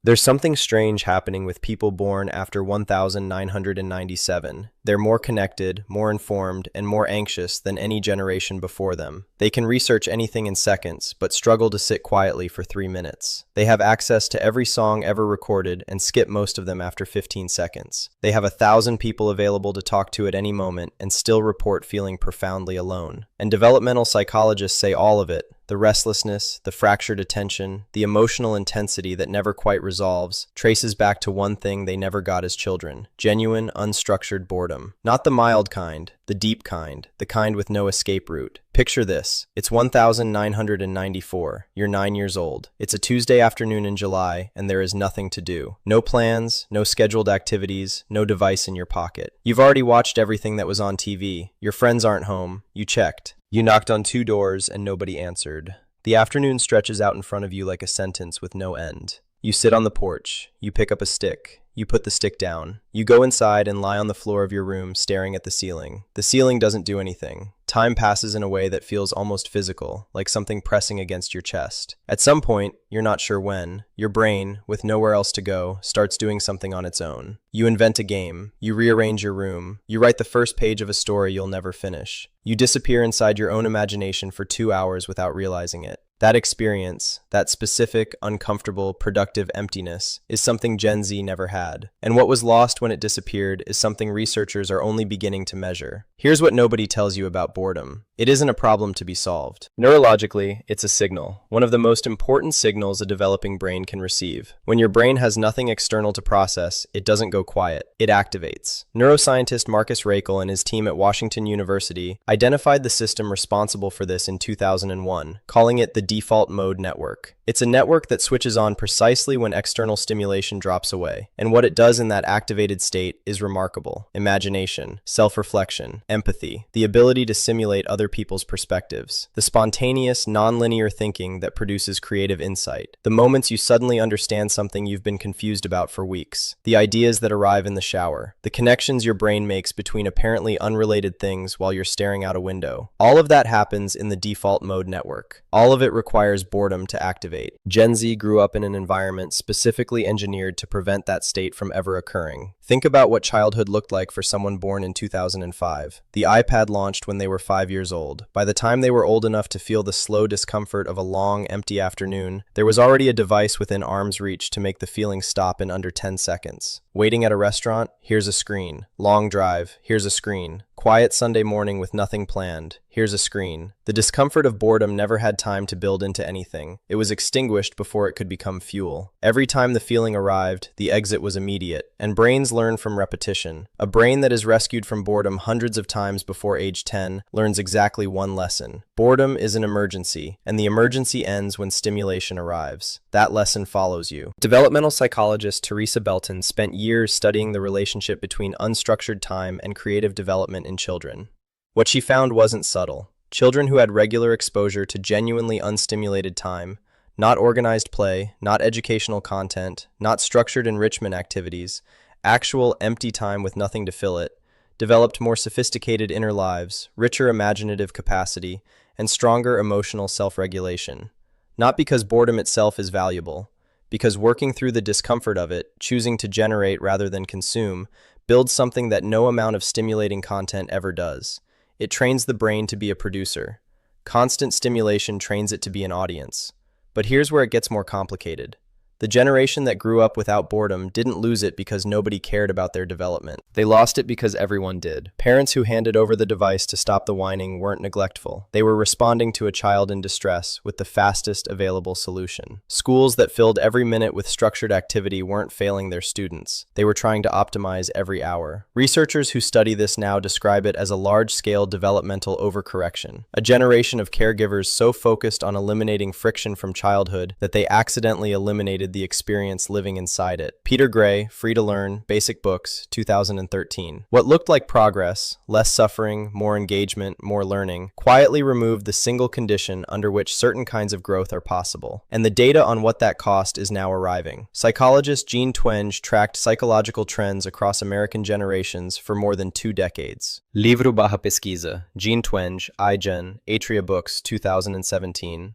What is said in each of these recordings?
There's something strange happening with people born after 1997. They're more connected, more informed, and more anxious than any generation before them. They can research anything in seconds, but struggle to sit quietly for 3 minutes. They have access to every song ever recorded and skip most of them after 15 seconds. They have 1,000 people available to talk to at any moment and still report feeling profoundly alone. And developmental psychologists say all of it, the restlessness, the fractured attention, the emotional intensity that never quite resolves, traces back to one thing they never got as children: genuine, unstructured boredom. Not the mild kind, the deep kind, the kind with no escape route. Picture this. It's 1994. You're 9 years old. It's a Tuesday afternoon in July, and there is nothing to do. No plans, no scheduled activities, no device in your pocket. You've already watched everything that was on TV. Your friends aren't home. You checked. You knocked on 2 doors, and nobody answered. The afternoon stretches out in front of you like a sentence with no end. You sit on the porch. You pick up a stick. You put the stick down. You go inside and lie on the floor of your room staring at the ceiling. The ceiling doesn't do anything. Time passes in a way that feels almost physical, like something pressing against your chest. At some point, you're not sure when, your brain, with nowhere else to go, starts doing something on its own. You invent a game. You rearrange your room. You write the first page of a story you'll never finish. You disappear inside your own imagination for 2 hours without realizing it. That experience, that specific, uncomfortable, productive emptiness, is something Gen Z never had. And what was lost when it disappeared is something researchers are only beginning to measure. Here's what nobody tells you about boredom. It isn't a problem to be solved. Neurologically, it's a signal. One of the most important signals a developing brain can receive. When your brain has nothing external to process, it doesn't go quiet. It activates. Neuroscientist Marcus Raichle and his team at Washington University identified the system responsible for this in 2001, calling it the default mode network. It's a network that switches on precisely when external stimulation drops away. And what it does in that activated state is remarkable. Imagination, self-reflection, empathy, the ability to simulate other people's perspectives, the spontaneous, non-linear thinking that produces creative insight, the moments you suddenly understand something you've been confused about for weeks, the ideas that arrive in the shower, the connections your brain makes between apparently unrelated things while you're staring out a window. All of that happens in the default mode network. All of it requires boredom to activate. Gen Z grew up in an environment specifically engineered to prevent that state from ever occurring. Think about what childhood looked like for someone born in 2005. The iPad launched when they were 5 years old. By the time they were old enough to feel the slow discomfort of a long, empty afternoon, there was already a device within arm's reach to make the feeling stop in under 10 seconds. Waiting at a restaurant? Here's a screen. Long drive? Here's a screen. Quiet Sunday morning with nothing planned? Here's a screen. The discomfort of boredom never had time to build into anything. It was extinguished before it could become fuel. Every time the feeling arrived, the exit was immediate, and brains learn from repetition. A brain that is rescued from boredom hundreds of times before age 10 learns exactly one lesson. Boredom is an emergency, and the emergency ends when stimulation arrives. That lesson follows you. Developmental psychologist Teresa Belton spent years studying the relationship between unstructured time and creative development in children. What she found wasn't subtle. Children who had regular exposure to genuinely unstimulated time, not organized play, not educational content, not structured enrichment activities, actual empty time with nothing to fill it, developed more sophisticated inner lives, richer imaginative capacity, and stronger emotional self-regulation. Not because boredom itself is valuable, because working through the discomfort of it, choosing to generate rather than consume, builds something that no amount of stimulating content ever does. It trains the brain to be a producer. Constant stimulation trains it to be an audience. But here's where it gets more complicated. The generation that grew up without boredom didn't lose it because nobody cared about their development. They lost it because everyone did. Parents who handed over the device to stop the whining weren't neglectful. They were responding to a child in distress with the fastest available solution. Schools that filled every minute with structured activity weren't failing their students. They were trying to optimize every hour. Researchers who study this now describe it as a large-scale developmental overcorrection. A generation of caregivers so focused on eliminating friction from childhood that they accidentally eliminated the experience living inside it. Peter Gray, Free to Learn, Basic Books, 2013. What looked like progress, less suffering, more engagement, more learning, quietly removed the single condition under which certain kinds of growth are possible. And the data on what that cost is now arriving. Psychologist Jean Twenge tracked psychological trends across American generations for more than 2 decades. Livro barra pesquisa, Jean Twenge, iGen, Atria Books, 2017.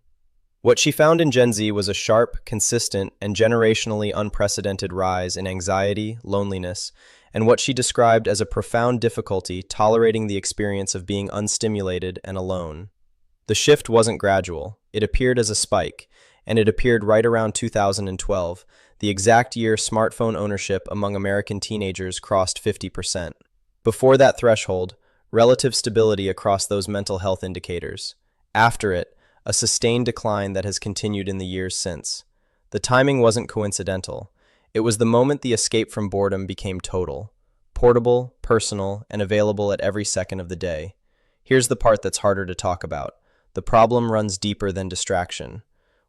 What she found in Gen Z was a sharp, consistent, and generationally unprecedented rise in anxiety, loneliness, and what she described as a profound difficulty tolerating the experience of being unstimulated and alone. The shift wasn't gradual, it appeared as a spike, and it appeared right around 2012, the exact year smartphone ownership among American teenagers crossed 50%. Before that threshold, relative stability across those mental health indicators. After it, a sustained decline that has continued in the years since. The timing wasn't coincidental. It was the moment the escape from boredom became total, portable, personal, and available at every second of the day. Here's the part that's harder to talk about. The problem runs deeper than distraction.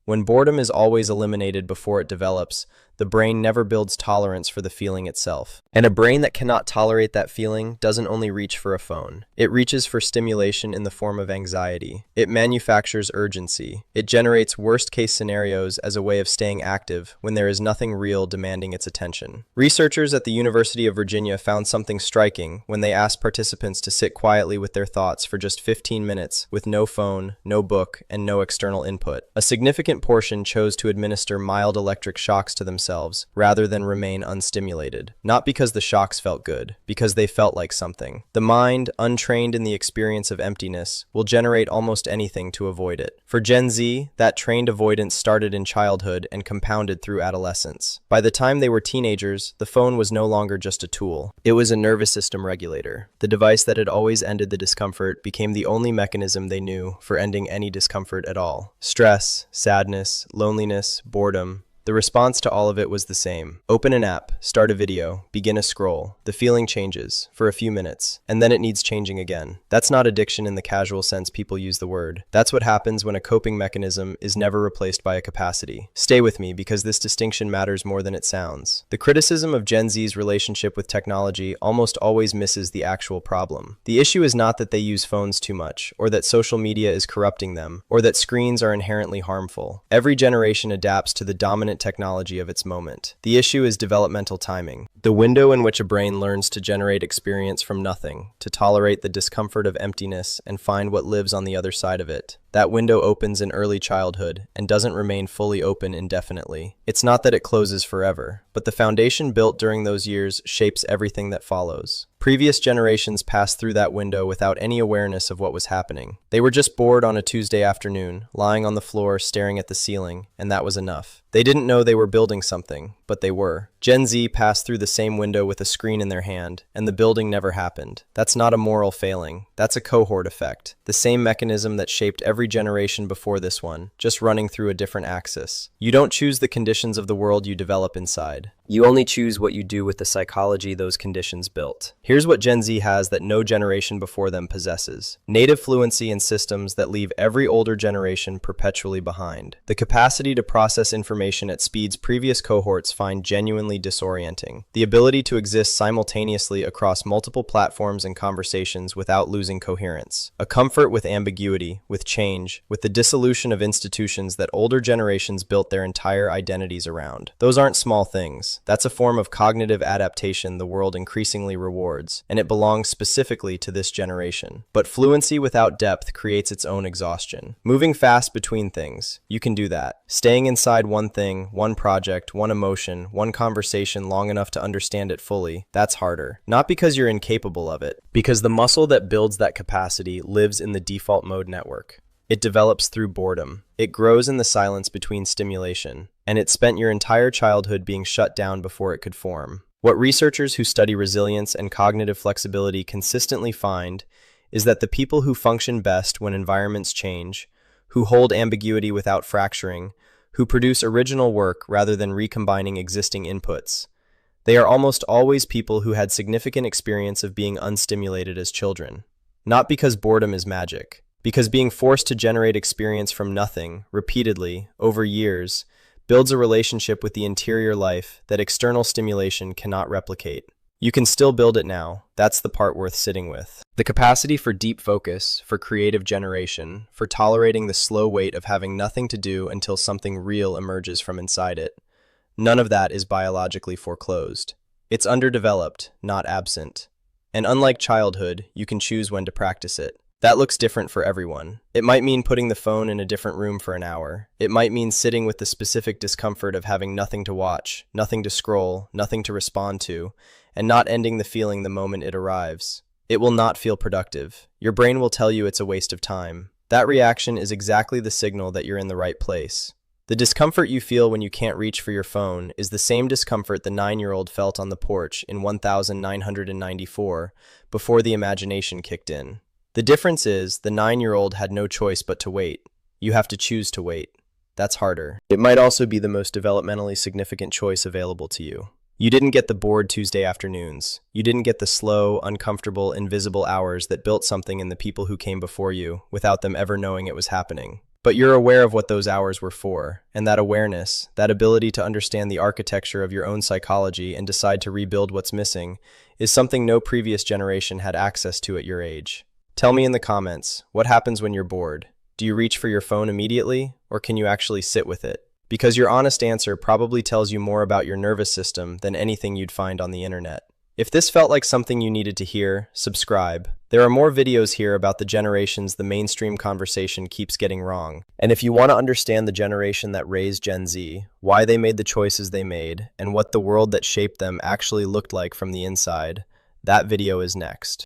When boredom is always eliminated before it develops, the brain never builds tolerance for the feeling itself. And a brain that cannot tolerate that feeling doesn't only reach for a phone. It reaches for stimulation in the form of anxiety. It manufactures urgency. It generates worst-case scenarios as a way of staying active when there is nothing real demanding its attention. Researchers at the University of Virginia found something striking when they asked participants to sit quietly with their thoughts for just 15 minutes with no phone, no book, and no external input. A significant portion chose to administer mild electric shocks to themselves rather than remain unstimulated. Not because the shocks felt good, because they felt like something. The mind, untrained in the experience of emptiness, will generate almost anything to avoid it. For Gen Z, that trained avoidance started in childhood and compounded through adolescence. By the time they were teenagers, the phone was no longer just a tool. It was a nervous system regulator. The device that had always ended the discomfort became the only mechanism they knew for ending any discomfort at all. Stress, sadness, loneliness, boredom. The response to all of it was the same. Open an app, start a video, begin a scroll. The feeling changes, for a few minutes, and then it needs changing again. That's not addiction in the casual sense people use the word. That's what happens when a coping mechanism is never replaced by a capacity. Stay with me because this distinction matters more than it sounds. The criticism of Gen Z's relationship with technology almost always misses the actual problem. The issue is not that they use phones too much, or that social media is corrupting them, or that screens are inherently harmful. Every generation adapts to the dominant technology of its moment. The issue is developmental timing, the window in which a brain learns to generate experience from nothing, to tolerate the discomfort of emptiness and find what lives on the other side of it. That window opens in early childhood and doesn't remain fully open indefinitely. It's not that it closes forever, but the foundation built during those years shapes everything that follows. Previous generations passed through that window without any awareness of what was happening. They were just bored on a Tuesday afternoon, lying on the floor staring at the ceiling, and that was enough. They didn't know they were building something, but they were. Gen Z passed through the same window with a screen in their hand, and the building never happened. That's not a moral failing. That's a cohort effect. The same mechanism that shaped every generation before this one, just running through a different axis. You don't choose the conditions of the world you develop inside. You only choose what you do with the psychology those conditions built. Here's what Gen Z has that no generation before them possesses. Native fluency in systems that leave every older generation perpetually behind. The capacity to process information at speeds previous cohorts find genuinely disorienting. The ability to exist simultaneously across multiple platforms and conversations without losing coherence. A comfort with ambiguity, with change, with the dissolution of institutions that older generations built their entire identities around. Those aren't small things. That's a form of cognitive adaptation the world increasingly rewards, and it belongs specifically to this generation. But fluency without depth creates its own exhaustion. Moving fast between things, you can do that. Staying inside one thing, one project, one emotion, one conversation long enough to understand it fully, that's harder. Not because you're incapable of it, because the muscle that builds that capacity lives in the default mode network. It develops through boredom. It grows in the silence between stimulation, and it spent your entire childhood being shut down before it could form. What researchers who study resilience and cognitive flexibility consistently find is that the people who function best when environments change, who hold ambiguity without fracturing, who produce original work rather than recombining existing inputs, they are almost always people who had significant experience of being unstimulated as children. Not because boredom is magic, because being forced to generate experience from nothing, repeatedly, over years, builds a relationship with the interior life that external stimulation cannot replicate. You can still build it now. That's the part worth sitting with. The capacity for deep focus, for creative generation, for tolerating the slow wait of having nothing to do until something real emerges from inside it. None of that is biologically foreclosed. It's underdeveloped, not absent. And unlike childhood, you can choose when to practice it. That looks different for everyone. It might mean putting the phone in a different room for an hour. It might mean sitting with the specific discomfort of having nothing to watch, nothing to scroll, nothing to respond to, and not ending the feeling the moment it arrives. It will not feel productive. Your brain will tell you it's a waste of time. That reaction is exactly the signal that you're in the right place. The discomfort you feel when you can't reach for your phone is the same discomfort the 9-year-old felt on the porch in 1994 before the imagination kicked in. The difference is the 9-year-old had no choice but to wait. You have to choose to wait. That's harder. It might also be the most developmentally significant choice available to you. You didn't get the bored Tuesday afternoons. You didn't get the slow, uncomfortable, invisible hours that built something in the people who came before you without them ever knowing it was happening. But you're aware of what those hours were for, and that awareness, that ability to understand the architecture of your own psychology and decide to rebuild what's missing, is something no previous generation had access to at your age. Tell me in the comments, what happens when you're bored? Do you reach for your phone immediately, or can you actually sit with it? Because your honest answer probably tells you more about your nervous system than anything you'd find on the internet. If this felt like something you needed to hear, subscribe. There are more videos here about the generations the mainstream conversation keeps getting wrong. And if you want to understand the generation that raised Gen Z, why they made the choices they made, and what the world that shaped them actually looked like from the inside, that video is next.